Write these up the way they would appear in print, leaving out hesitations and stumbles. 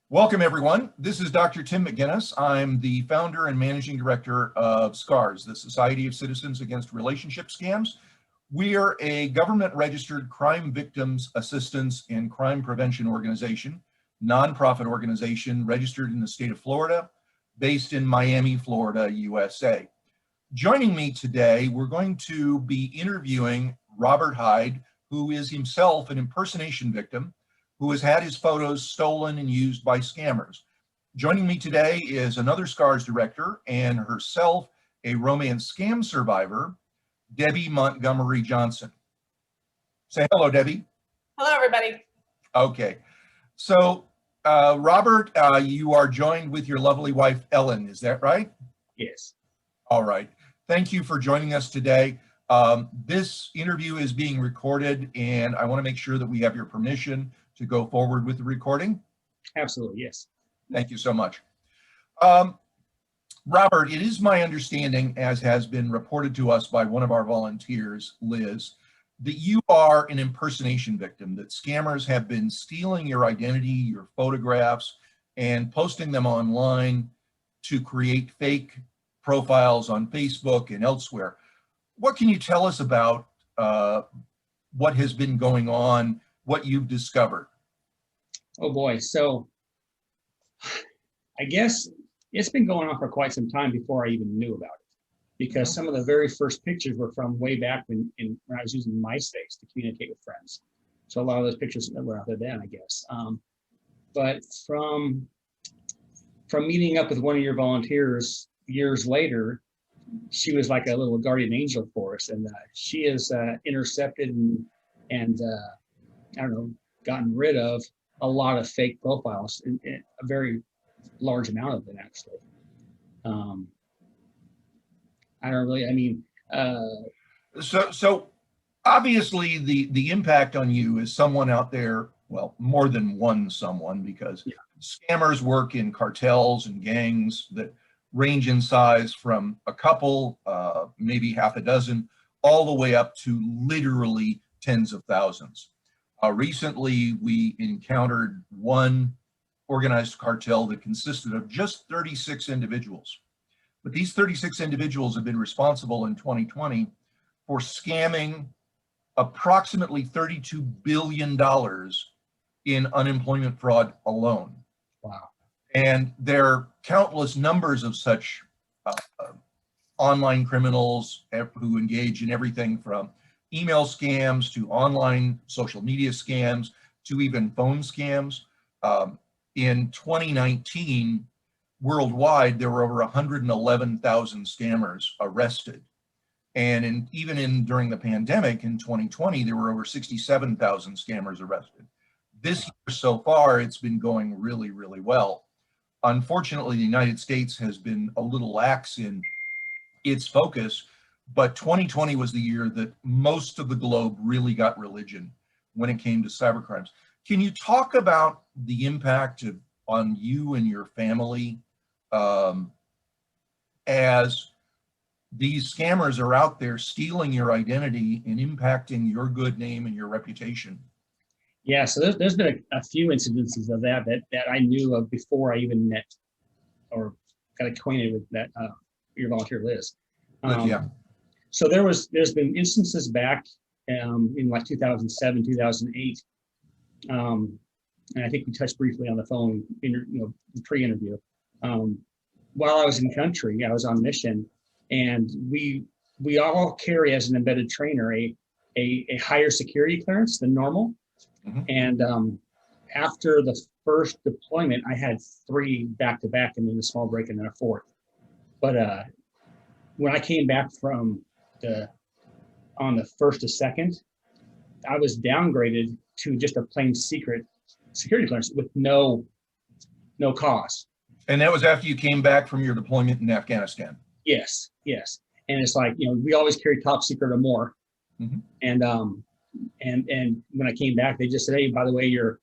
Welcome, everyone. This is Dr. Tim McGinnis. I'm the founder and managing director of SCARS, the Society of Citizens Against Relationship Scams. We are a government-registered crime victims assistance and crime prevention organization, nonprofit organization registered in the state of Florida, based in Miami, Florida, USA. Joining me today, we're going to be interviewing Robert Hyde, who is himself an impersonation victim, who has had his photos stolen and used by scammers. Joining me today is another SCARS director and herself a romance scam survivor, Debbie Montgomery Johnson. Say hello, Debbie. Hello, everybody. Okay, so Robert, you are joined with your lovely wife, Ellen, is that right? Yes. All right, thank you for joining us today. This interview is being recorded and I want to make sure that we have your permission to go forward with the recording? Absolutely, yes. Thank you so much. Robert, it is my understanding, as has been reported to us by one of our volunteers, Liz, that you are an impersonation victim, that scammers have been stealing your identity, your photographs, and posting them online to create fake profiles on Facebook and elsewhere. What can you tell us about what has been going on, what you've discovered? Oh boy, so I guess it's been going on for quite some time before I even knew about it, because some of the very first pictures were from way back when I was using MySpace to communicate with friends. So a lot of those pictures were out there then, I guess. But from meeting up with one of your volunteers years later, she was like a little guardian angel for us, and she has intercepted and I don't know, gotten rid of a lot of fake profiles, a very large amount of them actually. I don't really, I mean, So obviously the impact on you is someone out there, well, more than one someone, because scammers work in cartels and gangs that range in size from a couple, maybe half a dozen, all the way up to literally tens of thousands. Recently, we encountered one organized cartel that consisted of just 36 individuals. But these 36 individuals have been responsible in 2020 for scamming approximately $32 billion in unemployment fraud alone. wow. And there are countless numbers of such online criminals who engage in everything from email scams to online social media scams to even phone scams. In 2019, worldwide, there were over 111,000 scammers arrested. And during the pandemic in 2020, there were over 67,000 scammers arrested. This year so far, it's been going really, really well. Unfortunately, the United States has been a little lax in its focus, but 2020 was the year that most of the globe really got religion when it came to cyber crimes. Can you talk about the impact on you and your family as these scammers are out there stealing your identity and impacting your good name and your reputation? Yeah, so there's been a few incidences of that I knew of before I even met or got acquainted with that your volunteer Liz. Yeah. So there's been instances back in like 2007, 2008, and I think we touched briefly on the phone, pre-interview. While I was in country, I was on mission, and we all carry as an embedded trainer a higher security clearance than normal. Mm-hmm. And after the first deployment, I had 3 back-to-back, and then a small break, and then a 4th. But when I came back from on the 1st to 2nd, I was downgraded to just a plain secret security clearance with no cause. And that was after you came back from your deployment in Afghanistan? Yes, yes. And it's like, we always carry top secret or more. Mm-hmm. And when I came back, they just said, hey, by the way, your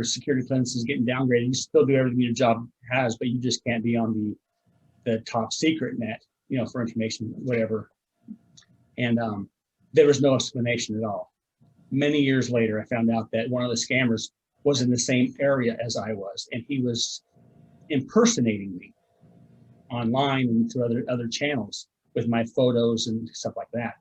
security clearance is getting downgraded. You still do everything your job has, but you just can't be on the top secret net, for information, whatever. And there was no explanation at all. Many years later, I found out that one of the scammers was in the same area as I was, and he was impersonating me online and through other channels with my photos and stuff like that.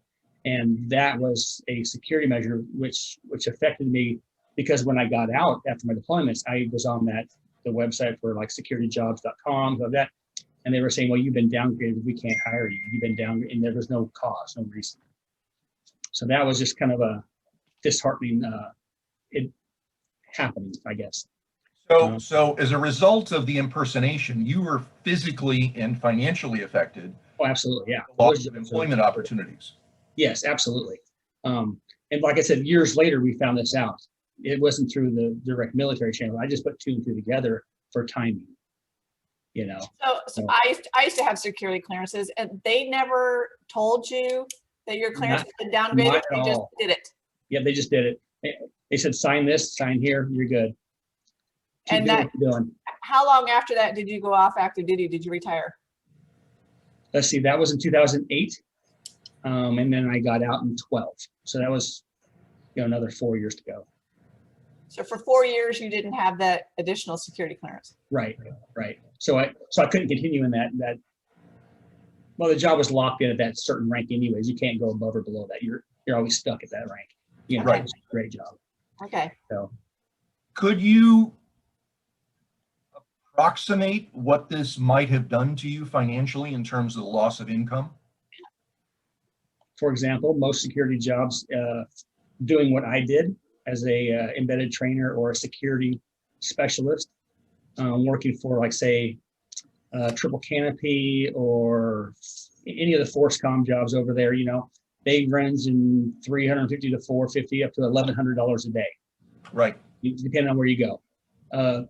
And that was a security measure which affected me, because when I got out after my deployments, I was on the website for like securityjobs.com, like that, and they were saying, well, you've been downgraded, we can't hire you, you've been downgraded, and there was no cause, no reason. So that was just kind of a disheartening it happening, I guess. So as a result of the impersonation, you were physically and financially affected. Oh, absolutely, yeah. Loss of employment opportunities. Yes, absolutely. And like I said, years later, we found this out. It wasn't through the direct military channel. I just put 2 and 2 together for timing, you know. So I used to have security clearances, and they never told you that your clearance had been downgraded. They just did it. Yeah, they just did it. They said, sign this, sign here, you're good. Keep And doing that, what you're doing. how long after that did you go off active duty? Did you retire? Let's see, that was in 2008. And then I got out in 12. So that was, another 4 years to go. So for 4 years, you didn't have that additional security clearance. Right. So I couldn't continue in that. Well, the job was locked in at that certain rank anyways. You can't go above or below that. You're always stuck at that rank. Right. It's a great job. Okay. So Could you approximate what this might have done to you financially in terms of the loss of income? for example, most security jobs doing what I did as a embedded trainer or a security specialist, working for, like, say, Triple Canopy or any of the Forcecom jobs over there, they runs in $350 to $450 up to $1,100 a day. Right. Depending on where you go.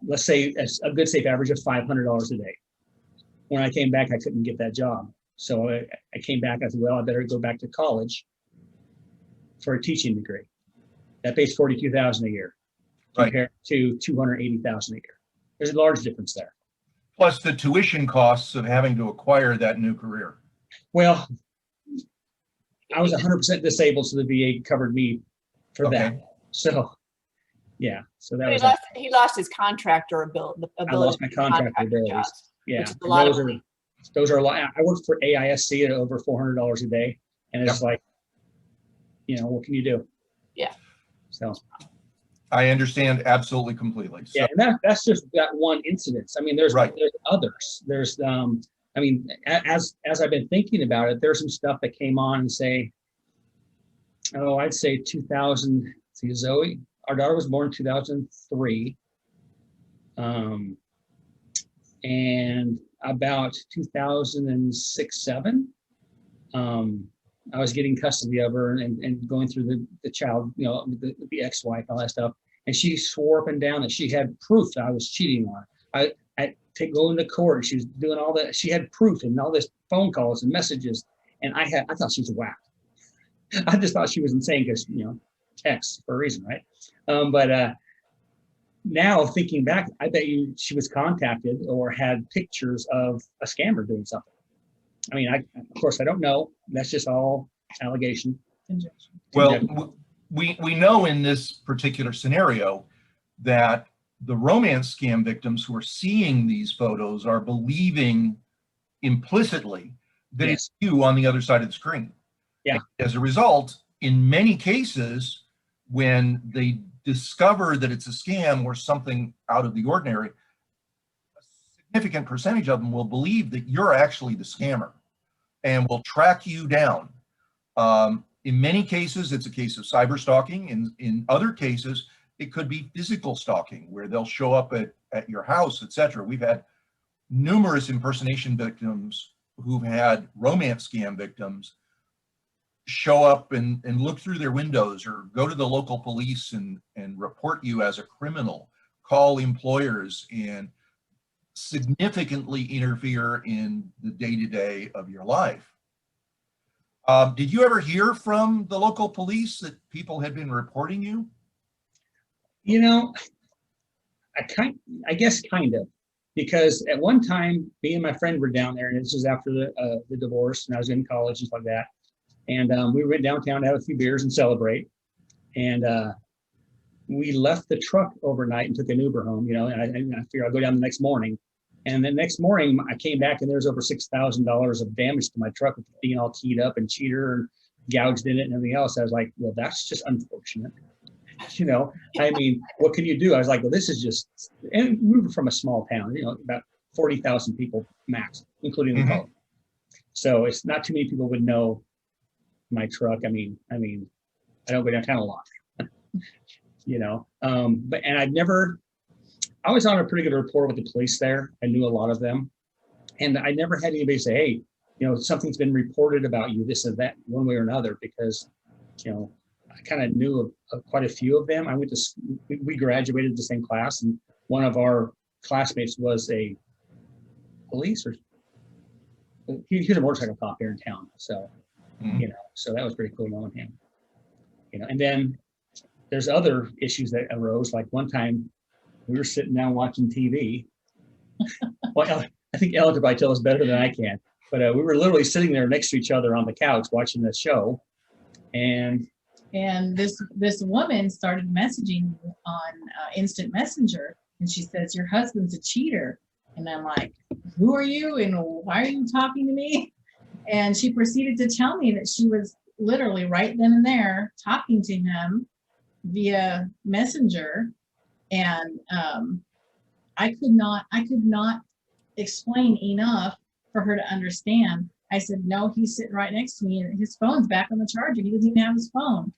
Let's say a good safe average of $500 a day. When I came back, I couldn't get that job. So I came back, I said, well, I better go back to college for a teaching degree. That pays $42,000 a year compared to $280,000 a year. There's a large difference there. Plus the tuition costs of having to acquire that new career. Well, I was 100% disabled, so the VA covered me for that. So, yeah. So that was. He lost his contractor ability. I lost my contractor abilities. Jobs, Yeah, those are a lot. I worked for AISC at over $400 a day, and it's like, what can you do? Yeah. So. I understand absolutely completely. So, yeah, and that's just that one incident. I mean, there's others. There's I mean, as I've been thinking about it, there's some stuff that came on and say, I'd say 2000. See, Zoe, our daughter was born in 2003, and about 2006-07, I was getting custody of her and going through the child, the ex-wife, all that stuff. And she swore up and down that she had proof that I was cheating on her. I go into court. She was doing all that. She had proof and all this phone calls and messages. And I thought she was whacked. I just thought she was insane because, X for a reason, right? But now thinking back, I bet she was contacted or had pictures of a scammer doing something. I mean, of course, I don't know. That's just all allegation. Well, we know in this particular scenario that the romance scam victims who are seeing these photos are believing implicitly that it's you on the other side of the screen. Yeah. As a result, in many cases, when they discover that it's a scam or something out of the ordinary, a significant percentage of them will believe that you're actually the scammer and will track you down. In many cases, it's a case of cyber stalking. In other cases, it could be physical stalking, where they'll show up at your house, etc. We've had numerous impersonation victims who've had romance scam victims show up and look through their windows or go to the local police and report you as a criminal, call employers, and significantly interfere in the day-to-day of your life. Did you ever hear from the local police that people had been reporting you? I guess kind of, because at one time, me and my friend were down there, and this was after the divorce, and I was in college and stuff like that. And we went downtown to have a few beers and celebrate. And we left the truck overnight and took an Uber home, and I figured I'll go down the next morning. And the next morning I came back and there's over $6,000 of damage to my truck with being all keyed up and cheater and gouged in it and everything else. I was like, well, that's just unfortunate. I mean, what can you do? I was like, well, this is just, and we were from a small town, about 40,000 people max, including the college. So it's not too many people would know my truck. I mean, I don't go downtown a lot, but, and I was on a pretty good rapport with the police there. I knew a lot of them, and I never had anybody say, hey, something's been reported about you, this and that, one way or another, because, I kind of knew of quite a few of them. We graduated the same class, and one of our classmates was a police, or he's a motorcycle cop here in town. So, so that was pretty cool knowing him, and then there's other issues that arose. Like one time we were sitting down watching TV. Well, I think Ellen could probably tell us better than I can, but we were literally sitting there next to each other on the couch watching the show. And this woman started messaging on instant messenger, and she says, your husband's a cheater. And I'm like, who are you and why are you talking to me? And she proceeded to tell me that she was literally right then and there talking to him via messenger. And I could not explain enough for her to understand. I said, no, he's sitting right next to me and his phone's back on the charger. He doesn't even have his phone.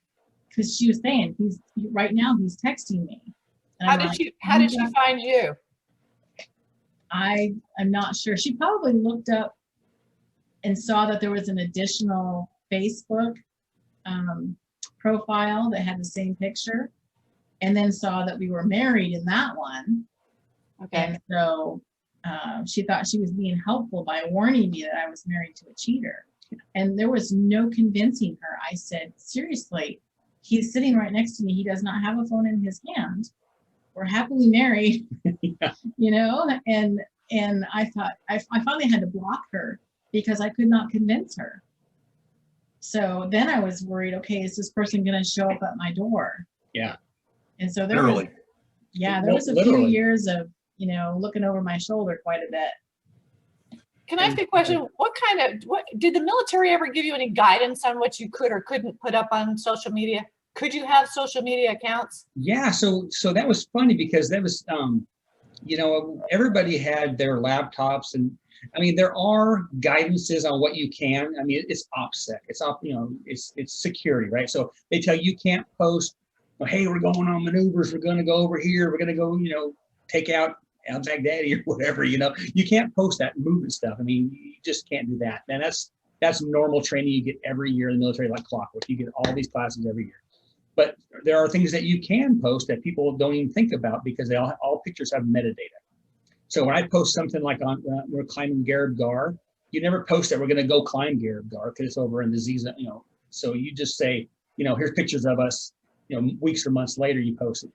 Because she was saying right now he's texting me. And how did she find you? I'm not sure. She probably looked up and saw that there was an additional Facebook profile that had the same picture, and then saw that we were married in that one. Okay. And so she thought she was being helpful by warning me that I was married to a cheater. And there was no convincing her. I said, seriously, he's sitting right next to me. He does not have a phone in his hand. We're happily married, and I thought I finally had to block her because I could not convince her. So then I was worried, okay, is this person going to show up at my door? Yeah. And so there was a few years of, looking over my shoulder quite a bit. Can I ask you a question? What did the military ever give you any guidance on what you could or couldn't put up on social media? Could you have social media accounts? Yeah, so that was funny because that was, everybody had their laptops, and I mean, there are guidances on what you can. I mean, it's OPSEC, it's security, right? So they tell you can't post, hey, we're going on maneuvers, we're going to go over here, we're going to go, take out al-Baghdadi or whatever, you can't post that movement stuff. I mean, you just can't do that. And that's normal training you get every year in the military, like clockwork. You get all these classes every year. But there are things that you can post that people don't even think about because all pictures have metadata. So when I post something like we're climbing Garib Gar, you never post that we're going to go climb Garib Gar because it's over in the Ziza, So you just say, here's pictures of us, weeks or months later you post it,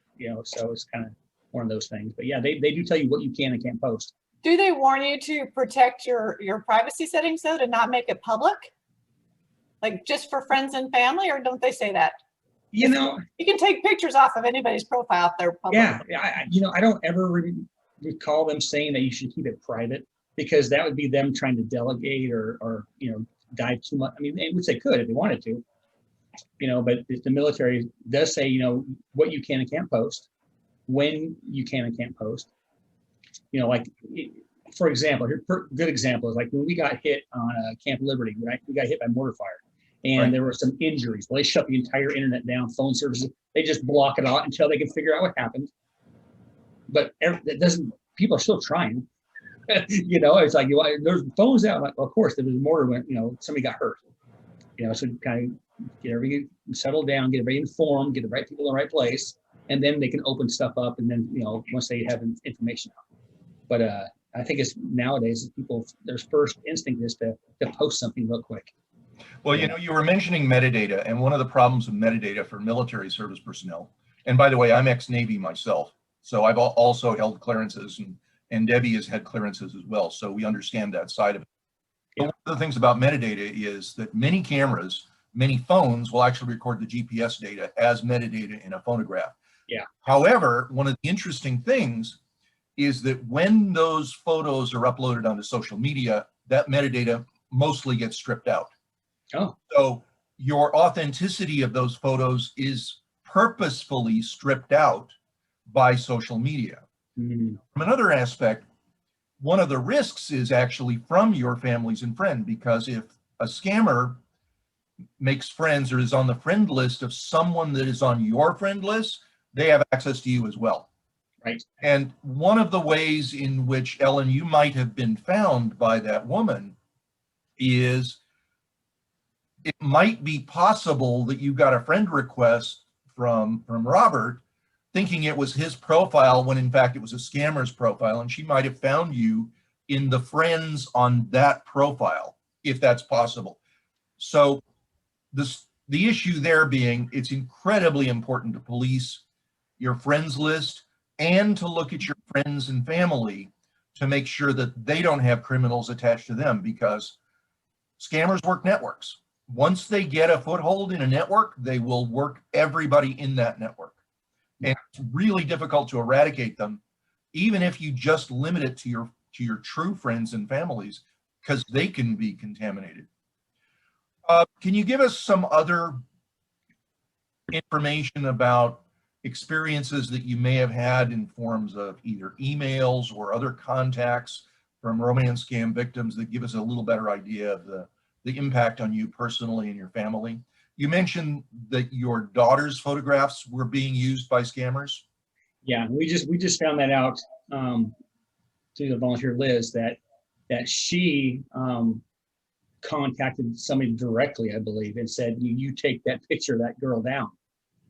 so it's kind of one of those things. But yeah, they do tell you what you can and can't post. Do they warn you to protect your privacy settings though, to not make it public? Like just for friends and family, or don't they say that? You can take pictures off of anybody's profile if they're public. Yeah, I don't ever recall them saying that you should keep it private, because that would be them trying to delegate or dive too much. I mean, which they could if they wanted to, but the military does say, what you can and can't post, when you can and can't post. Like, for example, good example is like when we got hit on Camp Liberty, right? We got hit by mortar fire. And there were some injuries. Well, they shut the entire internet down, phone services. They just block it out until they can figure out what happened. But it doesn't. People are still trying. It's like there's phones out. I'm like, well, of course, there was a mortar when somebody got hurt. So kind of get everything settled down, get everybody informed, get the right people in the right place, and then they can open stuff up. And then once they have information out. But I think it's nowadays their first instinct is to post something real quick. Well, you were mentioning metadata, and one of the problems with metadata for military service personnel, and by the way, I'm ex-Navy myself, so I've also held clearances, and Debbie has had clearances as well, so we understand that side of it. But one of the things about metadata is that many cameras, many phones will actually record the GPS data as metadata in a phonograph. Yeah. However, one of the interesting things is that when those photos are uploaded onto social media, that metadata mostly gets stripped out. Oh, So your authenticity of those photos is purposefully stripped out by social media. mm, From another aspect, one of the risks is actually from your families and friends, because if a scammer makes friends or is on the friend list of someone that is on your friend list, they have access to you as well. right. And one of the ways in which, Ellen, you might have been found by that woman is it might be possible that you got a friend request from Robert thinking it was his profile when in fact it was a scammer's profile, and she might have found you in the friends on that profile, if that's possible. So the issue there being, it's incredibly important to police your friends list and to look at your friends and family to make sure that they don't have criminals attached to them, because scammers work networks. Once they get a foothold in a network, they will work everybody in that network. And it's really difficult to eradicate them, even if you just limit it to your true friends and families, because they can be contaminated. Can you give us some other information about experiences that you may have had in forms of either emails or other contacts from romance scam victims that give us a little better idea of the impact on you personally and your family? You mentioned that your daughter's photographs were being used by scammers. Yeah, we just found that out through the volunteer Liz that she contacted somebody directly, I believe, and said, you take that picture of that girl down,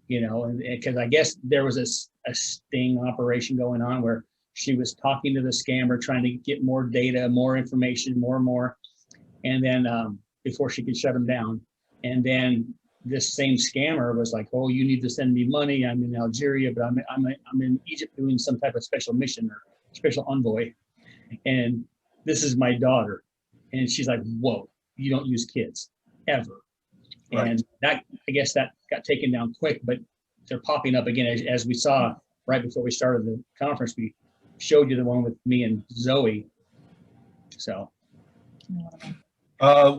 you know, and because I guess there was a sting operation going on where she was talking to the scammer, trying to get more data, more information, more, and then before she could shut him down. And then this same scammer was like, oh, you need to send me money. I'm in Algeria, but I'm in Egypt doing some type of special mission or special envoy. And this is my daughter. And she's like, whoa, you don't use kids ever. Right. And that, I guess that got taken down quick, but they're popping up again. As we saw right before we started the conference, we showed you the one with me and Zoe. So.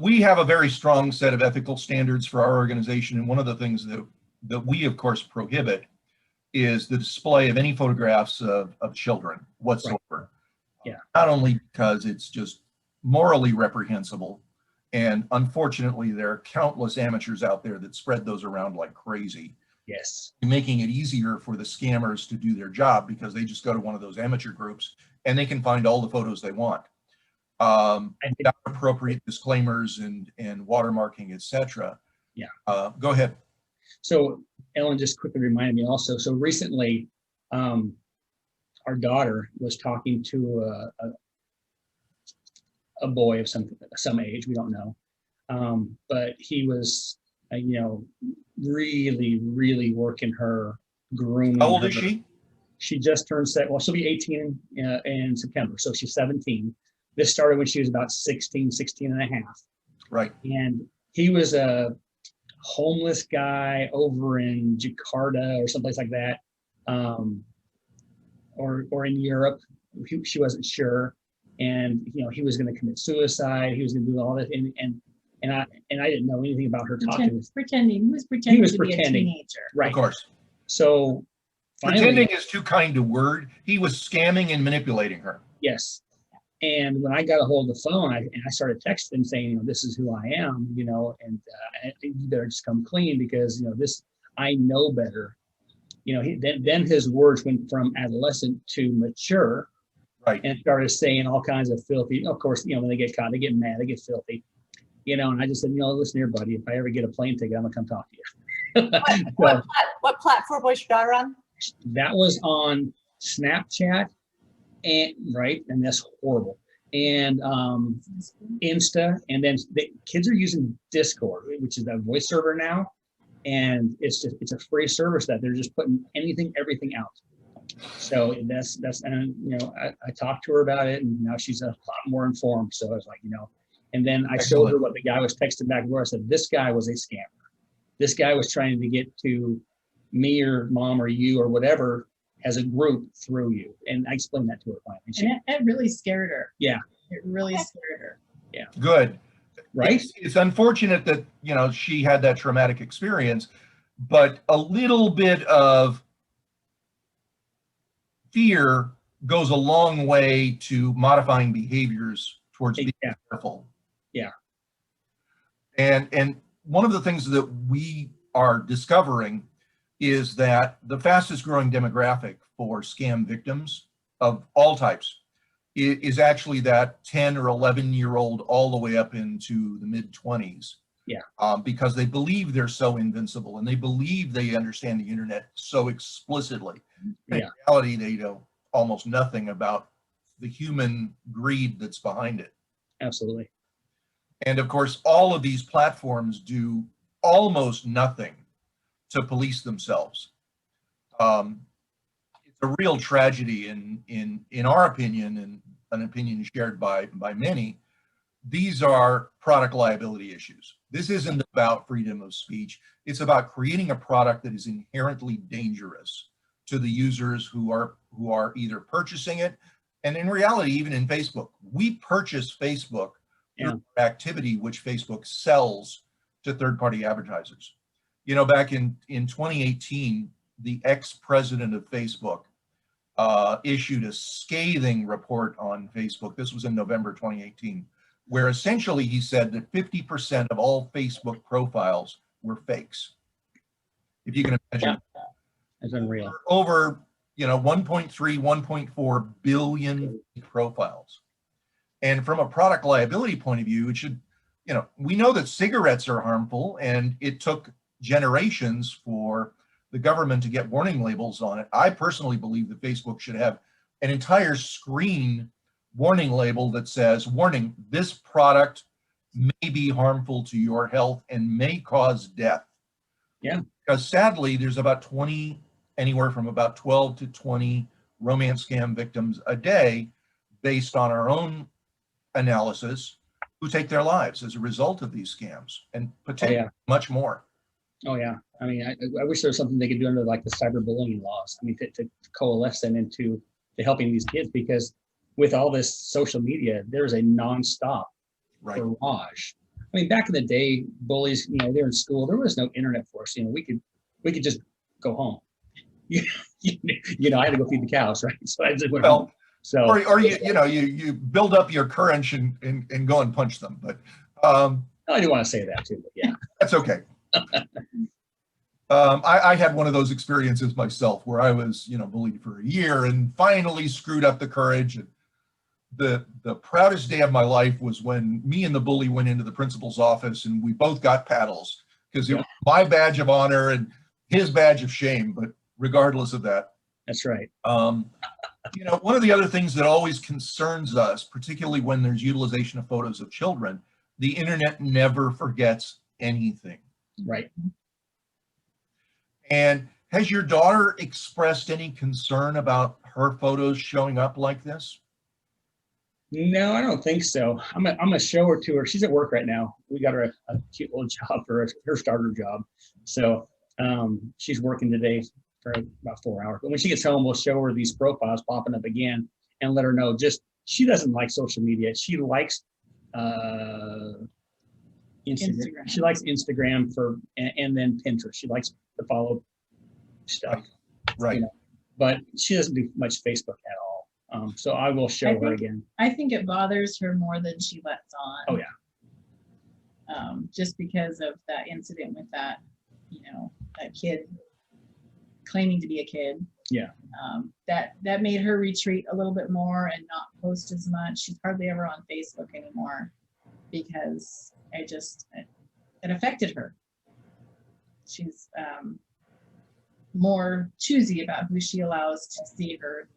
We have a very strong set of ethical standards for our organization, and one of the things that we, of course, prohibit is the display of any photographs of children whatsoever. Right. Yeah. Not only because it's just morally reprehensible, and unfortunately, there are countless amateurs out there that spread those around like crazy. Yes. Making it easier for the scammers to do their job, because they just go to one of those amateur groups and they can find all the photos they want. Without appropriate disclaimers and watermarking, etc. Yeah. Go ahead. So Ellen just quickly reminded me also. So recently, our daughter was talking to a boy of some age, we don't know, but he was, really working her, grooming. How old her. is she? She just turned well, she'll be 18 in September, so she's 17. This started when she was about 16 and a half. Right. And he was a homeless guy over in Jakarta or someplace like that, or in Europe. She wasn't sure, and he was going to commit suicide. He was going to do all that, and I didn't know anything about her talking. Pretending. He was pretending to be a teenager. Right. Of course. So finally, pretending is too kind a word. He was scamming and manipulating her. Yes. And when I got a hold of the phone, I started texting him saying, this is who I am, and you better just come clean, because, this, I know better. Then his words went from adolescent to mature. Right. And started saying all kinds of filthy, of course, when they get caught, they get mad, they get filthy, and I just said, listen here, buddy, if I ever get a plane ticket, I'm gonna come talk to you. What platform was your daughter on? That was on Snapchat. And that's horrible. And Insta, and then the kids are using Discord, which is a voice server now, and it's a free service that they're just putting everything out. So that's and I talked to her about it, and now she's a lot more informed. So I was like, and then I showed her what the guy was texting back and forth. I said, this guy was a scammer. This guy was trying to get to me or mom or you or whatever as a group through you. And I explained that to her finally. And she, And it really scared her. Yeah. It really scared her. Good. right? It's unfortunate that, you know, she had that traumatic experience, but a little bit of fear goes a long way to modifying behaviors towards being Yeah. careful. Yeah. And one of the things that we are discovering is that the fastest growing demographic for scam victims of all types is actually that 10 or 11-year-old all the way up into the mid 20s. Yeah. Because they believe they're so invincible and they believe they understand the internet so explicitly. In Yeah. reality, they know almost nothing about the human greed that's behind it. Absolutely. And of course, all of these platforms do almost nothing to police themselves. It's a real tragedy in our opinion, and an opinion shared by many. These are product liability issues. This isn't about freedom of speech. It's about creating a product that is inherently dangerous to the users who are either purchasing it, and in reality, even in Facebook, we purchase Facebook through activity which Facebook sells to third-party advertisers. You know, back in 2018, the ex-president of Facebook issued a scathing report on Facebook. This was in November 2018, where essentially he said that 50% of all Facebook profiles were fakes. If you can imagine, It's unreal. over 1.3, 1.4 billion profiles. And from a product liability point of view, it should, we know that cigarettes are harmful, and it took generations for the government to get warning labels on it. I personally believe that Facebook should have an entire screen warning label that says, warning, this product may be harmful to your health and may cause death. Yeah. Because sadly, there's anywhere from about 12 to 20 romance scam victims a day, based on our own analysis, who take their lives as a result of these scams, and potentially much more. Oh yeah. I mean, I wish there was something they could do under like the cyberbullying laws. I mean, to coalesce them into helping these kids, because with all this social media, there's a nonstop barrage. I mean, back in the day, bullies, they're in school. There was no internet for us. We could just go home. I had to go feed the cows, right? So I just went home. So, or you build up your courage and go and punch them. But I do want to say that too. But yeah, that's okay. I had one of those experiences myself, where I was, bullied for a year and finally screwed up the courage. And the proudest day of my life was when me and the bully went into the principal's office, and we both got paddles, because it was my badge of honor and his badge of shame. But regardless of that, that's right. One of the other things that always concerns us, particularly when there's utilization of photos of children, the internet never forgets anything. Right. And has your daughter expressed any concern about her photos showing up like this? No, I don't think so. I'm gonna show her to her. She's at work right now. We got her a cute little job for her starter job. So she's working today for about 4 hours. But when she gets home, we'll show her these profiles popping up again and let her know. She doesn't like social media. She likes Instagram. She likes Instagram and then Pinterest. She likes to follow stuff. Right. But she doesn't do much Facebook at all. So I will show her again. I think it bothers her more than she lets on. Oh yeah. Just because of that incident with that, that kid claiming to be a kid. Yeah. That made her retreat a little bit more and not post as much. She's hardly ever on Facebook anymore, because it affected her. She's more choosy about who she allows to see her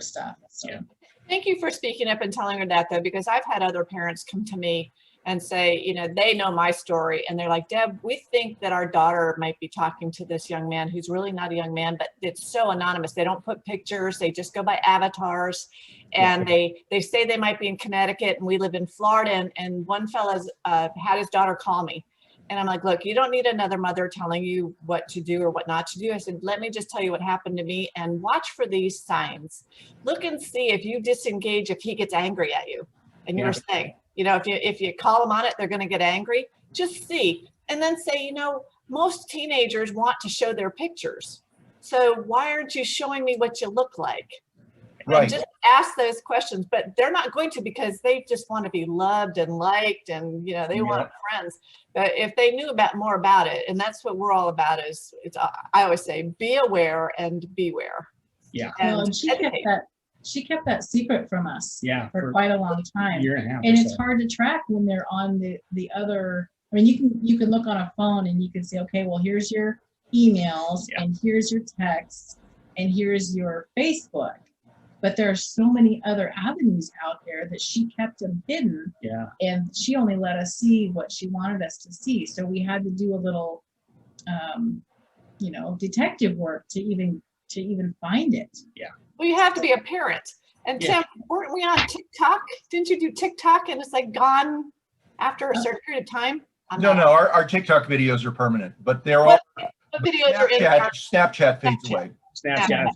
stuff. So. Yeah. Thank you for speaking up and telling her that, though, because I've had other parents come to me and say, they know my story, and they're like, Deb, we think that our daughter might be talking to this young man who's really not a young man, but it's so anonymous. They don't put pictures. They just go by avatars, and they say they might be in Connecticut and we live in Florida. And one fella's had his daughter call me, And I'm like, look, you don't need another mother telling you what to do or what not to do. I said, let me just tell you what happened to me and watch for these signs. Look and see if you disengage, if he gets angry at you. And you're saying, you know, if you call them on it, they're going to get angry. Just see. And then say, you know, most teenagers want to show their pictures. So why aren't you showing me what you look like? Right. And just ask those questions, but they're not going to, because they just want to be loved and liked, and you know, they want friends. But if they knew more about it, and that's what we're all about, is I always say, be aware and beware. Yeah. Well, And and she kept that secret from us. Yeah. For quite a long time. Year and a half. And or it's so. hard to track when they're on the other. I mean, you can look on a phone and you can say, okay, well, here's your emails and here's your texts and here's your Facebook. But there are so many other avenues out there that she kept them hidden. Yeah. And she only let us see what she wanted us to see. So we had to do a little, you know, detective work to even find it. Yeah. well, you have to be a parent. And Tim, weren't we on TikTok? Didn't you do TikTok and it's like gone after a certain period of time? No, our TikTok videos are permanent, but they're all What videos are in there? Snapchat fades away. Snapchat.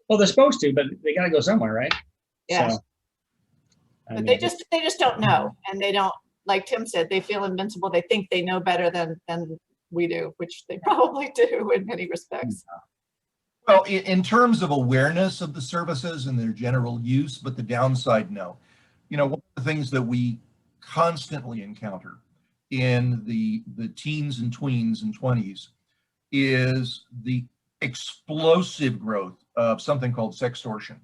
Well, they're supposed to, but they got to go somewhere, right? Yeah. So, But they just don't know, and they don't, like Tim said, they feel invincible. They think they know better than we do, which they probably do in many respects. Well, in terms of awareness of the services and their general use, but the downside, no. You know, one of the things that we constantly encounter in the teens and tweens and 20s is the explosive growth of something called sextortion,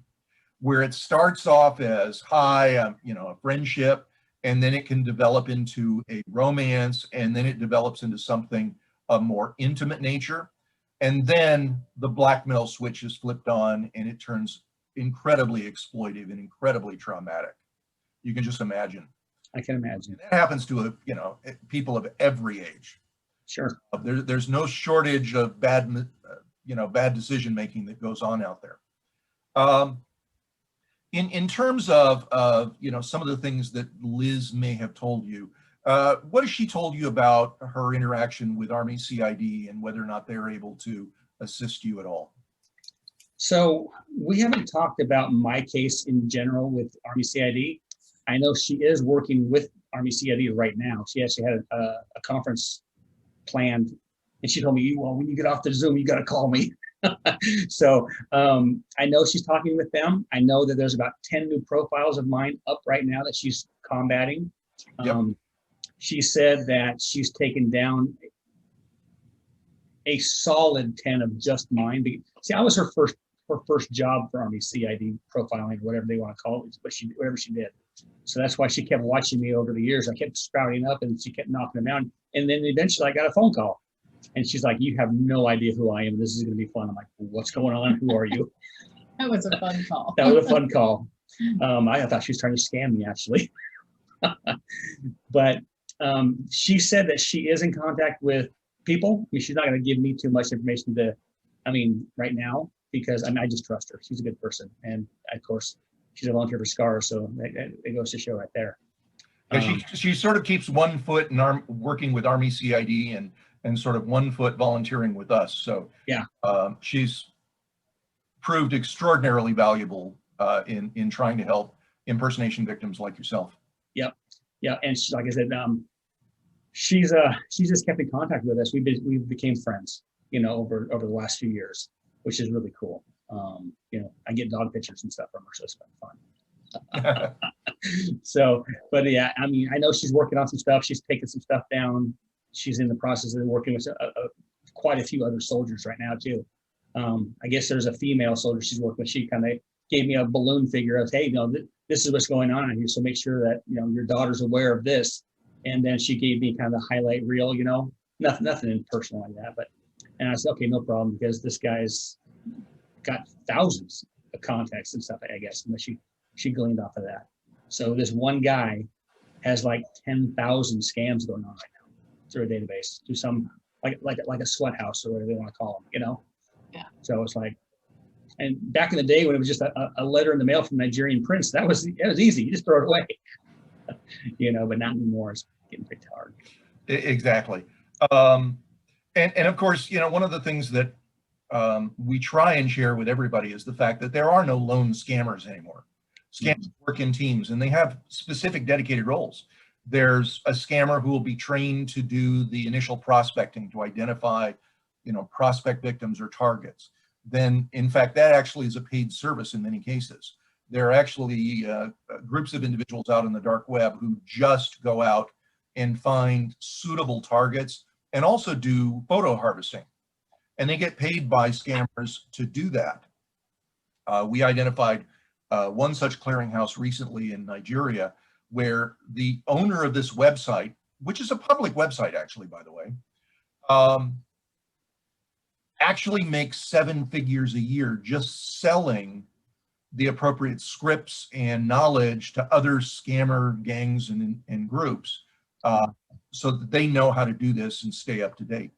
where it starts off as hi, you know, a friendship, and then it can develop into a romance, and then it develops into something of more intimate nature. And then the blackmail switch is flipped on and it turns incredibly exploitive and incredibly traumatic. You can just imagine. I can imagine. And that happens to, you know, people of every age. Sure. There's no shortage of bad, you know, bad decision making that goes on out there. In terms of, you know, some of the things that Liz may have told you, what has she told you about her interaction with Army CID and whether or not they're able to assist you at all? So we haven't talked about my case in general with Army CID. I know she is working with Army CID right now. She actually had a conference planned, and she told me, well, when you get off the Zoom, you got to call me. So I know she's talking with them. I know that there's about 10 new profiles of mine up right now that she's combating. Yep. She said that she's taken down a solid 10 of just mine. See, I was her first job for Army CID profiling, whatever they want to call it, but whatever she did. So that's why she kept watching me over the years. I kept sprouting up and she kept knocking them down. And then eventually I got a phone call and she's like, you have no idea who I am. This is going to be fun. I'm like, what's going on? Who are you? That was a fun call. That was a fun call. I thought she was trying to scam me actually. But she said that she is in contact with people. I mean, she's not going to give me too much information right now, because I just trust her. She's a good person. And of course, she's a volunteer for SCAR, so it goes to show right there. Yeah, she sort of keeps one foot in working with Army CID and sort of one foot volunteering with us. So yeah, she's proved extraordinarily valuable in trying to help impersonation victims like yourself. Yep. Yeah, and like I said, she's just kept in contact with us. We became friends, you know, over the last few years, which is really cool. You know, I get dog pictures and stuff from her, so it's been fun. So, but yeah, I mean, I know she's working on some stuff. She's taking some stuff down. She's in the process of working with quite a few other soldiers right now too. I guess there's a female soldier she's working with. She kind of gave me a balloon figure of, hey, you know, this is what's going on here. So make sure that, you know, your daughter's aware of this. And then she gave me kind of a highlight reel, you know, nothing personal like that. And I said, okay, no problem, because this guy's got thousands of contacts and stuff, I guess, and she gleaned off of that. So this one guy has like 10,000 scams going on right now through a database, through some like a sweat house or whatever they want to call them, you know? Yeah. So it's like, and back in the day when it was just a letter in the mail from Nigerian prince, it was easy. You just throw it away, you know, but not anymore. It's getting pretty hard. Exactly. Um, and of course, you know, one of the things that we try and share with everybody is the fact that there are no lone scammers anymore. Scammers work in teams and they have specific dedicated roles. There's a scammer who will be trained to do the initial prospecting to identify, you know, prospect victims or targets. Then, in fact, that actually is a paid service in many cases. There are actually groups of individuals out on the dark web who just go out and find suitable targets and also do photo harvesting. And they get paid by scammers to do that. We identified one such clearinghouse recently in Nigeria, where the owner of this website, which is a public website actually, by the way, actually makes 7 figures a year just selling the appropriate scripts and knowledge to other scammer gangs and groups, so that they know how to do this and stay up to date.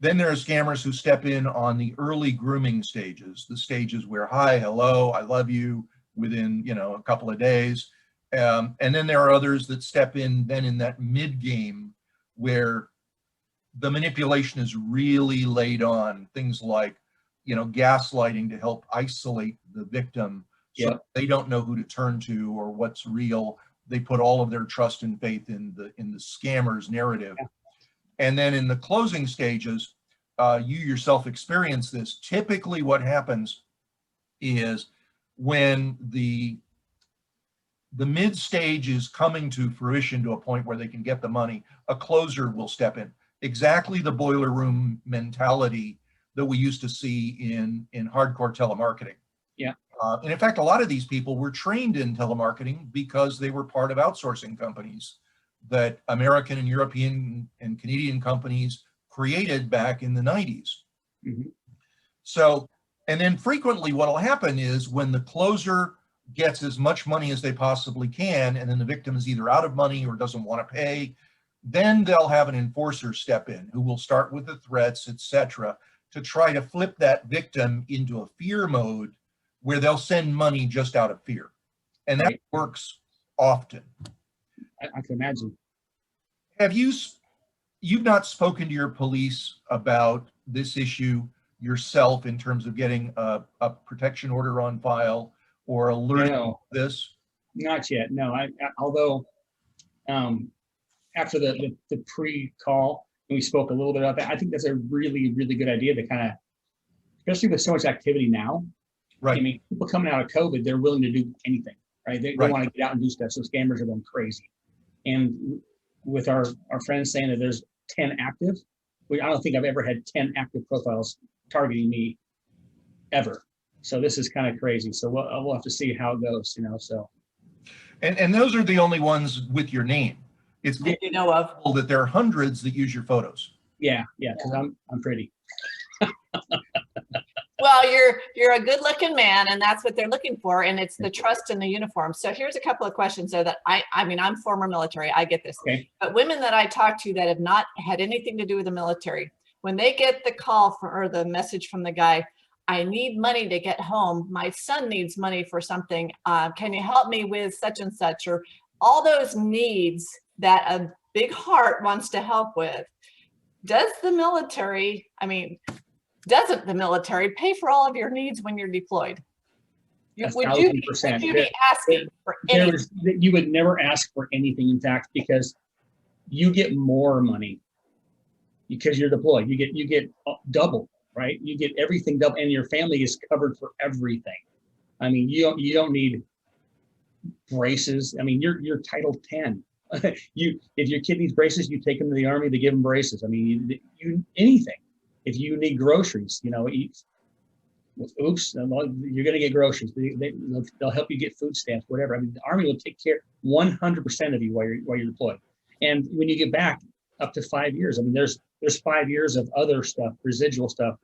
Then there are scammers who step in on the early grooming stages, the stages where, hi, hello, I love you, within, you know, a couple of days. And then there are others that step in then in that mid game where the manipulation is really laid on, things like, you know, gaslighting to help isolate the victim, so they don't know who to turn to or what's real. They put all of their trust and faith in the scammer's narrative. And then in the closing stages, you yourself experience this. Typically what happens is when the mid stage is coming to fruition to a point where they can get the money, a closer will step in. Exactly the boiler room mentality that we used to see in hardcore telemarketing. Yeah. And in fact, a lot of these people were trained in telemarketing because they were part of outsourcing companies that American and European and Canadian companies created back in the 90s. Mm-hmm. So, and then frequently what will happen is when the closer gets as much money as they possibly can, and then the victim is either out of money or doesn't want to pay, then they'll have an enforcer step in who will start with the threats, etc., to try to flip that victim into a fear mode where they'll send money just out of fear. And that works often. I can imagine. Have you've not spoken to your police about this issue yourself in terms of getting a protection order on file or alerting this? Not yet. No. Although after the pre-call, we spoke a little bit about that. I think that's a really, really good idea to kind of, especially with so much activity now. Right. I mean, people coming out of COVID, they're willing to do anything, right? They want to get out and do stuff. So scammers are going crazy. And with our friends saying that there's 10 active, I don't think I've ever had 10 active profiles targeting me ever. So this is kind of crazy. So we'll have to see how it goes, you know, so. And those are the only ones with your name. It's that you know of. That there are hundreds that use your photos. Yeah, because I'm pretty. Well, you're a good-looking man, and that's what they're looking for, and it's the trust in the uniform. So here's a couple of questions so that I mean, I'm former military, I get this. Okay. But women that I talk to that have not had anything to do with the military, when they get the call or the message from the guy, I need money to get home, my son needs money for something, can you help me with such and such, or all those needs that a big heart wants to help with. Does the military, doesn't the military pay for all of your needs when you're deployed? Would you be asking for anything? You would never ask for anything, in fact, because you get more money because you're deployed. You get double, right? You get everything double, and your family is covered for everything. I mean, you don't need braces. I mean, you're Title 10. If your kid needs braces, you take them to the Army to give them braces. I mean, you anything. If you need groceries, you know, oops, you're going to get groceries. They'll help you get food stamps, whatever. I mean, the Army will take care 100% of you while you're deployed. And when you get back, up to 5 years. I mean, there's 5 years of other stuff, residual stuff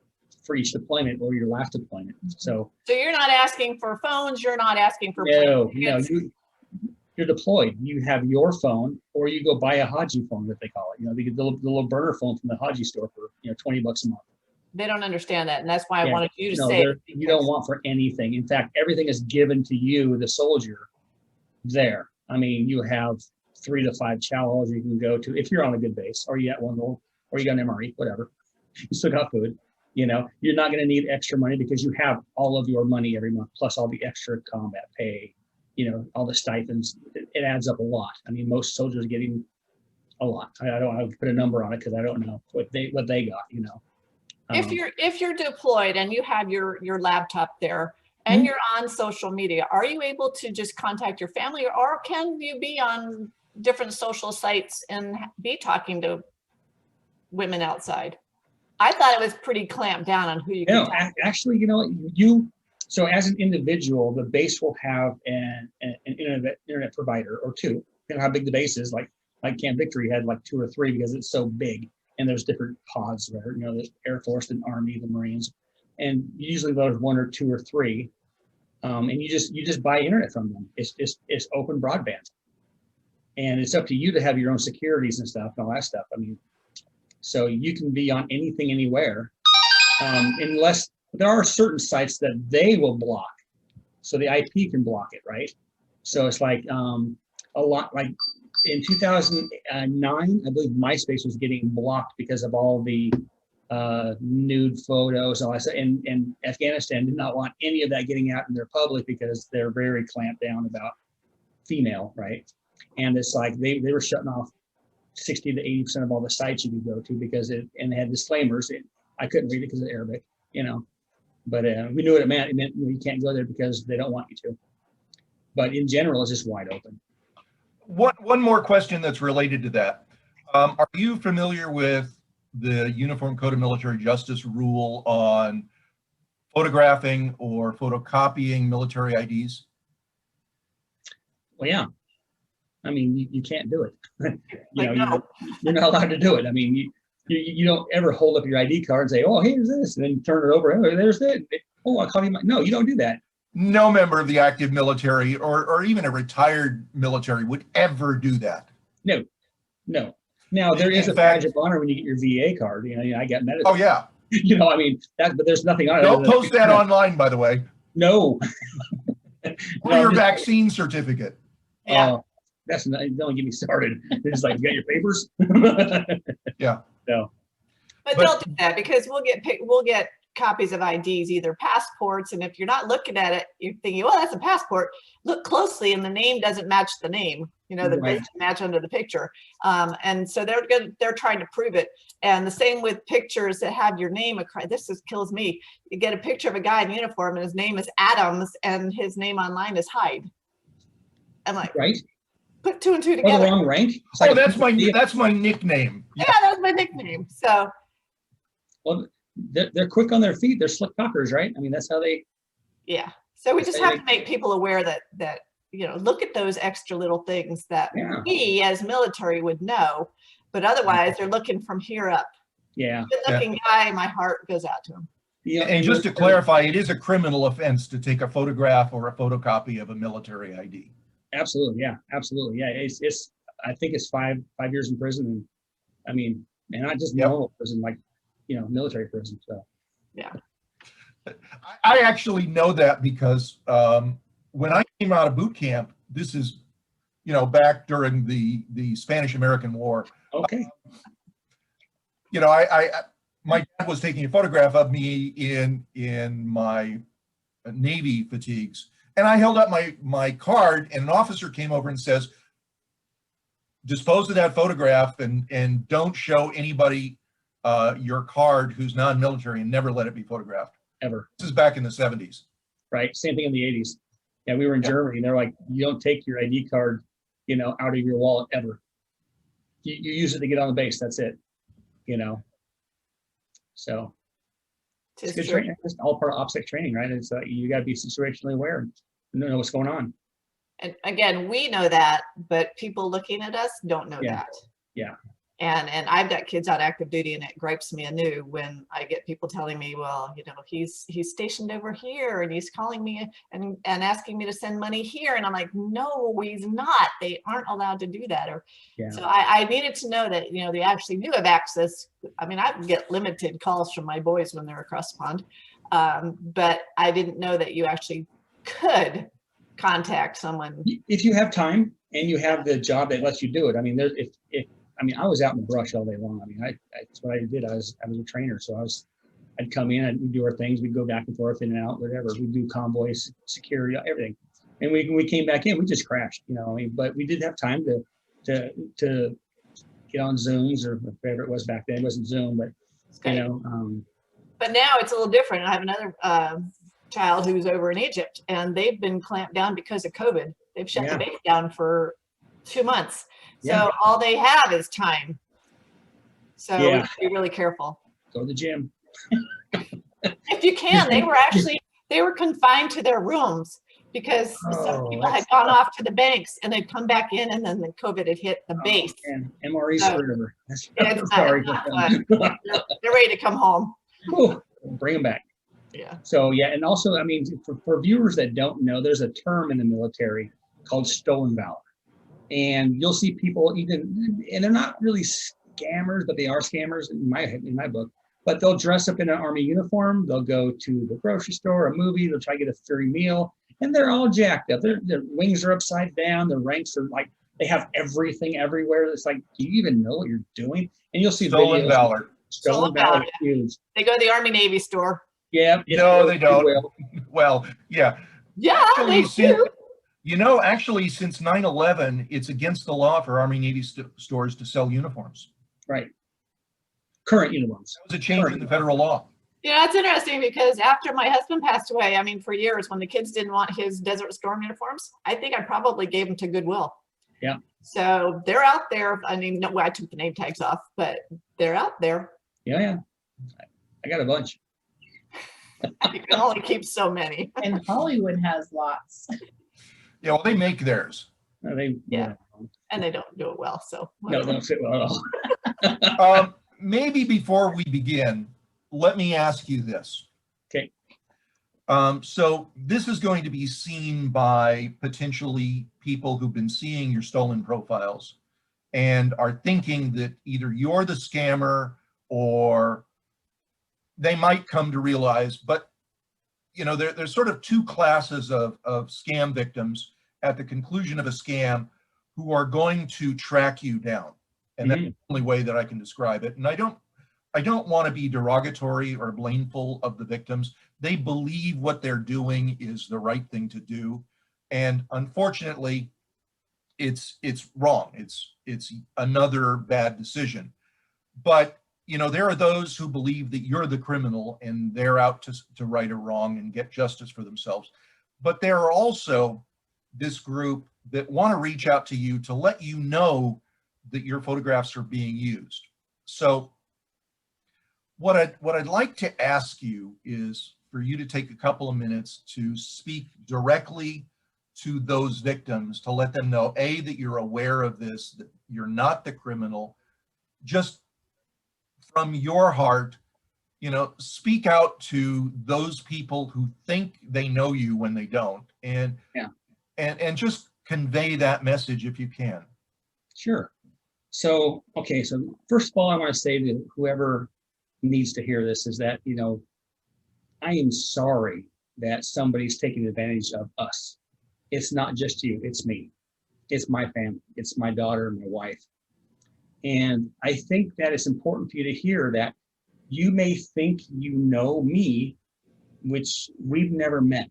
for each deployment or your last deployment. So you're not asking for phones. You're not asking for you're deployed. You have your phone, or you go buy a Haji phone, that they call it. You know, the little burner phone from the Haji store for $20 a month. They don't understand that, and that's why I wanted you to say it. You don't want for anything. In fact, everything is given to you, the soldier. There. I mean, you have 3 to 5 chow halls you can go to if you're on a good base, or you at one or you got an MRE, whatever. You still got food. You know, you're not going to need extra money because you have all of your money every month, plus all the extra combat pay, you know, all the stipends. It adds up a lot. I mean, most soldiers are getting a lot. I don't want to put a number on it because I don't know what they got, you know. If you're deployed and you have your laptop there and Mhm. you're on social media, are you able to just contact your family, or can you be on different social sites and be talking to women outside? I thought it was pretty clamped down on who you could No, talk to. actually, you know, so as an individual, the base will have an internet provider or two. You know how big the base is. Like Camp Victory had like 2 or 3 because it's so big, and there's different pods there. You know, there's Air Force, the Army, the Marines, and usually there's 1 or 2 or 3, and you just buy internet from them. It's open broadband, and it's up to you to have your own securities and stuff and all that stuff. I mean, so you can be on anything, anywhere, unless there are certain sites that they will block. So the IP can block it, right? So it's like a lot, like in 2009, I believe MySpace was getting blocked because of all the nude photos and all that stuff. And Afghanistan did not want any of that getting out in their public because they're very clamped down about female, right? And it's like they were shutting off 60 to 80% of all the sites you could go to because they had disclaimers. I couldn't read it because of Arabic, you know, but we knew what it meant. It meant, you know, you can't go there because they don't want you to. But in general, it's just wide open. One more question that's related to that. Are you familiar with the Uniform Code of Military Justice rule on photographing or photocopying military IDs? Well, yeah. I mean, you can't do it. You're not allowed to do it. I mean, you don't ever hold up your ID card and say, "Oh, here's this," and then turn it over. Oh, there's it. Oh, I'll copy my. No, you don't do that. No member of the active military or even a retired military would ever do that. No. Now there is a badge of honor when you get your VA card. You know, I got medical. Oh yeah. You know, I mean that, but there's nothing on it. Don't post that online, by the way. No. Or your vaccine certificate. Yeah. That's not, don't get me started. They're just like, you got your papers? Yeah. No. But they'll do that because we'll get copies of IDs, either passports, and if you're not looking at it, you're thinking, well, that's a passport. Look closely, and the name doesn't match the name. You know, the Right. doesn't match under the picture, and so they're trying to prove it. And the same with pictures that have your name. This just kills me. You get a picture of a guy in uniform, and his name is Adams, and his name online is Hyde. I'm like, Right? put 2 and 2 Or the together. wrong rank. It's Oh, like that's my nickname. Yeah, that's my nickname. So well, they're quick on their feet. They're slick talkers, right? I mean, that's how they. yeah, so we just have to make people aware that you know, look at those extra little things that Yeah. we as military would know, but otherwise they're looking from here up. Yeah. Good looking guy, my heart goes out to him. Yeah. And just to clarify, it is a criminal offense to take a photograph or a photocopy of a military ID. Absolutely. Yeah. Absolutely. Yeah. It's I think it's 5 years in prison, and I mean, and not just normal prison, like, you know, military prison. So. Yeah. I actually know that because when I came out of boot camp, this is, you know, back during the Spanish-American War. Okay. You know, my dad was taking a photograph of me in my Navy fatigues, and I held up my card, and an officer came over and says, dispose of that photograph and don't show anybody your card who's non-military, and never let it be photographed. Ever. This is back in the 70s. Right. Same thing in the 80s. Yeah, we were in Germany, and they're like, you don't take your ID card, you know, out of your wallet ever. You use it to get on the base. That's it. You know. So it's good training. It's all part of OPSEC training, right? It's you got to be situationally aware and know what's going on. And again, we know that, but people looking at us don't know that. Yeah. And I've got kids on active duty, and it gripes me anew when I get people telling me, well, you know, he's stationed over here and he's calling me and asking me to send money here. And I'm like, no, he's not. They aren't allowed to do that. So I needed to know that, you know, they actually do have access. I mean, I get limited calls from my boys when they're across the pond. But I didn't know that you actually could contact someone. If you have time and you have the job that lets you do it. I mean, if I mean, I was out in the brush all day long. I mean, that's what I did. I was a trainer, so I'd come in and we'd do our things. We'd go back and forth, in and out, whatever. We'd do convoys, security, everything. And when we came back in, we just crashed, you know. I mean, but we did have time to get on Zooms or whatever it was back then. It wasn't Zoom, but you know. But now it's a little different. I have another child who's over in Egypt, and they've been clamped down because of COVID. They've shut the base down for 2 months. So all they have is time. So we have to be really careful. Go to the gym. If you can, they were confined to their rooms because some people had gone off to the banks and they'd come back in, and then the COVID had hit the base. And MRE's forever. Sorry. They're ready to come home. Ooh, bring them back. Yeah. So and also, I mean, for viewers that don't know, there's a term in the military called stolen valor. And you'll see people even, and they're not really scammers, but they are scammers in my book. But they'll dress up in an Army uniform. They'll go to the grocery store, a movie. They'll try to get a free meal, and they're all jacked up. Their wings are upside down. Their ranks are like, they have everything everywhere. It's like, do you even know what you're doing? And you'll see Stolen valor. Stolen valor. Huge. They go to the Army Navy store. Yeah. No, they don't. Well, yeah. Yeah, Actually, they do. You know, actually, since 9/11, it's against the law for Army Navy stores to sell uniforms. Right. Current uniforms. That was a change in the federal law. Yeah, it's interesting because after my husband passed away, I mean, for years when the kids didn't want his Desert Storm uniforms, I think I probably gave them to Goodwill. Yeah. So they're out there. I mean, no, I took the name tags off, but they're out there. Yeah. I got a bunch. You can only keep so many. And Hollywood has lots. Yeah, well, they make theirs. And they don't do it well. So no, they don't fit well at all. Maybe before we begin, let me ask you this. Okay. So this is going to be seen by potentially people who've been seeing your stolen profiles and are thinking that either you're the scammer or they might come to realize, but you know, there's sort of two classes of scam victims at the conclusion of a scam who are going to track you down. And that's the only way that I can describe it. And I don't want to be derogatory or blameful of the victims. They believe what they're doing is the right thing to do. And unfortunately, it's wrong. It's another bad decision. But you know, there are those who believe that you're the criminal and they're out to right a wrong and get justice for themselves. But there are also this group that want to reach out to you to let you know that your photographs are being used. So what I'd like to ask you is for you to take a couple of minutes to speak directly to those victims, to let them know, A, that you're aware of this, that you're not the criminal. Just from your heart, you know, speak out to those people who think they know you when they don't, and just convey that message if you can. Sure. So, okay. So first of all, I want to say to whoever needs to hear this is that, you know, I am sorry that somebody's taking advantage of us. It's not just you, it's me. It's my family. It's my daughter and my wife. And I think that it's important for you to hear that you may think you know me, which we've never met.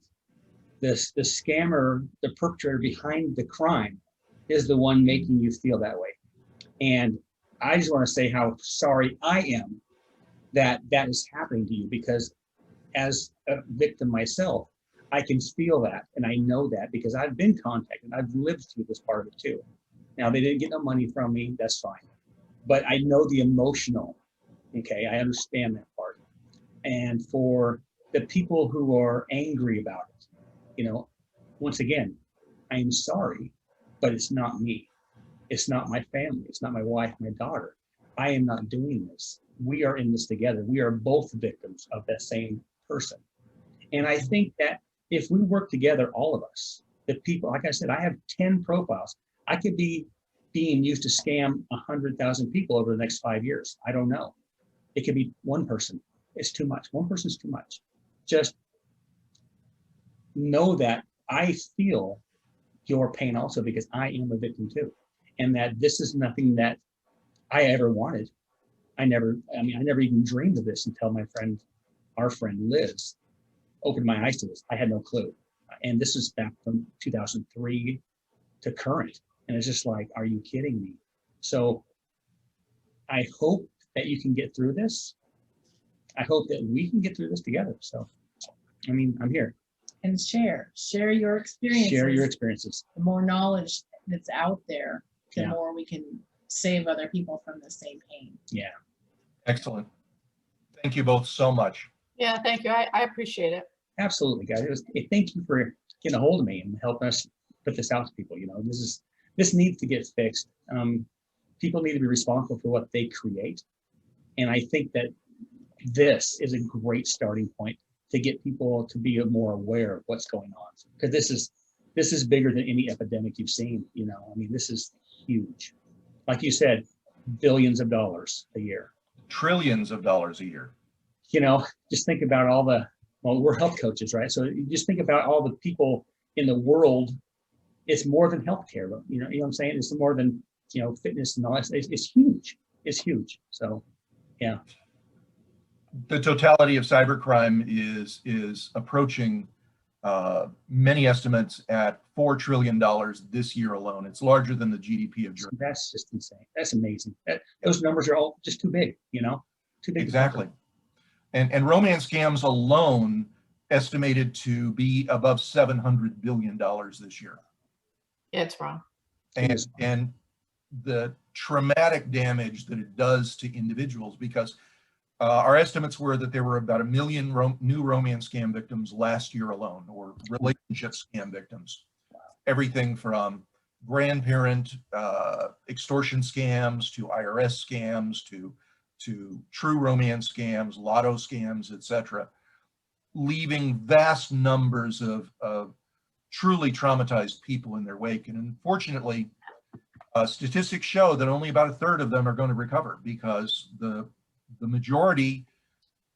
The scammer, the perpetrator behind the crime is the one making you feel that way. And I just want to say how sorry I am that that is happening to you, because as a victim myself, I can feel that, and I know that because I've been contacted. I've lived through this part of it too. Now, they didn't get no money from me, that's fine. But I know the emotional, okay? I understand that part. And for the people who are angry about it, you know, once again, I am sorry, but it's not me. It's not my family. It's not my wife, my daughter. I am not doing this. We are in this together. We are both victims of that same person. And I think that if we work together, all of us, the people, like I said, I have 10 profiles. I could be being used to scam 100,000 people over the next 5 years. I don't know. It could be one person. It's too much. One person's too much. Just know that I feel your pain also, because I am a victim too. And that this is nothing that I ever wanted. I never even dreamed of this until our friend Liz, opened my eyes to this. I had no clue. And this is back from 2003 to current. And it's just like, are you kidding me? So I hope that you can get through this. I hope that we can get through this together. So, I mean, I'm here. And share your experiences. Share your experiences. The more knowledge that's out there, the Yeah. more we can save other people from the same pain. Yeah. Excellent. Thank you both so much. Yeah, thank you. I appreciate it. Absolutely, guys. Thank you for getting a hold of me and helping us put this out to people. You know, this needs to get fixed. People need to be responsible for what they create. And I think that this is a great starting point to get people to be more aware of what's going on. Because this is bigger than any epidemic you've seen. You know, I mean, this is huge. Like you said, billions of dollars a year. Trillions of dollars a year. You know, just think about we're health coaches, right? So you just think about all the people in the world. It's more than healthcare. You know what I'm saying? It's more than, fitness and all that. It's huge. It's huge. So, yeah. The totality of cybercrime is approaching many estimates at $4 trillion this year alone. It's larger than the GDP of Germany. That's just insane. That's amazing. Those numbers are all just too big, too big. Exactly. And romance scams alone estimated to be above $700 billion this year. Yeah, it's wrong. And the traumatic damage that it does to individuals, because our estimates were that there were about 1 million new romance scam victims last year alone, or relationship scam victims. Everything from grandparent extortion scams to IRS scams to true romance scams, lotto scams, etc., leaving vast numbers of truly traumatized people in their wake. And unfortunately, statistics show that only about 1/3 of them are going to recover, because the majority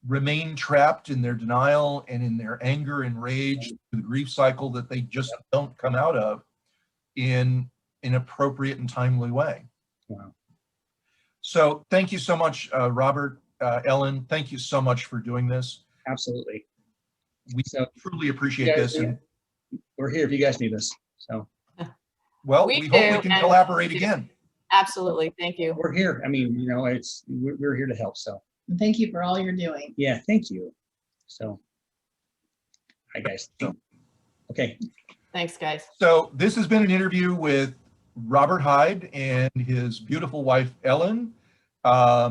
remain trapped in their denial and in their anger and rage, the grief cycle that they just don't come out of in an appropriate and timely way. Wow. So thank you so much, Robert, Ellen. Thank you so much for doing this. Absolutely. We So, truly appreciate this. And, we're here if you guys need us. So, well, We we hope do, we can and collaborate we do. again. Absolutely. Thank you. we're here. I mean, we're here to help. So, And thank you for all you're doing. yeah, thank you. So, hi guys. Okay. Thanks, guys. So this has been an interview with Robert Hyde and his beautiful wife, Ellen,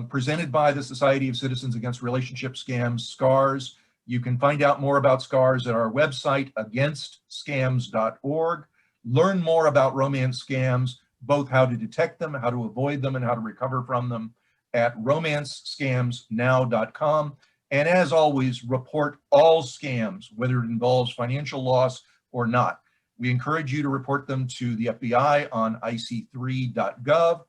presented by the Society of Citizens Against Relationship Scams, SCARS. You can find out more about SCARS at our website, againstscams.org. Learn more about romance scams, both how to detect them, how to avoid them, and how to recover from them at romancescamsnow.com. And as always, report all scams, whether it involves financial loss or not. We encourage you to report them to the FBI on ic3.gov,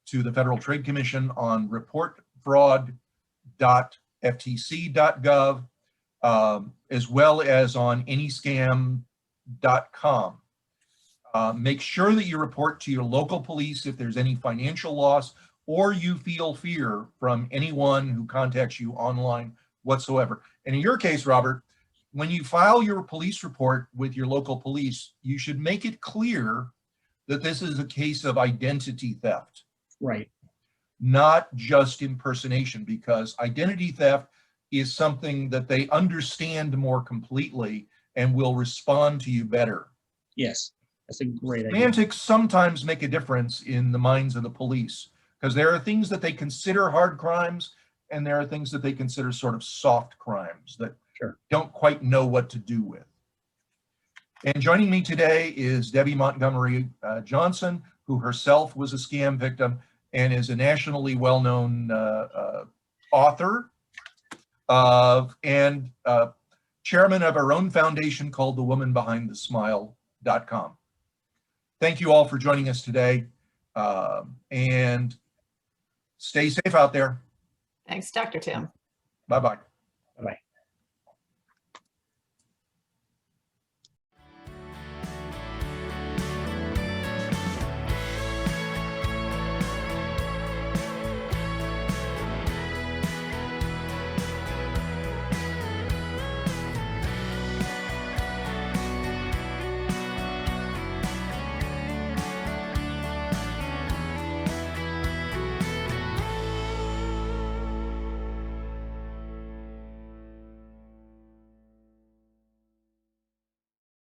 to the Federal Trade Commission on reportfraud.ftc.gov, as well as on anyscam.com. Make sure that you report to your local police if there's any financial loss or you feel fear from anyone who contacts you online whatsoever. And in your case, Robert, when you file your police report with your local police, you should make it clear that this is a case of identity theft. Right. Not just impersonation, because identity theft is something that they understand more completely and will respond to you better. Yes. That's a great idea. Semantics sometimes make a difference in the minds of the police, because there are things that they consider hard crimes and there are things that they consider sort of soft crimes that don't quite know what to do with. And joining me today is Debbie Montgomery Johnson, who herself was a scam victim and is a nationally well-known author and chairman of her own foundation called thewomanbehindthesmile.com. Thank you all for joining us today, and stay safe out there. Thanks, Dr. Tim. Bye-bye. Bye-bye.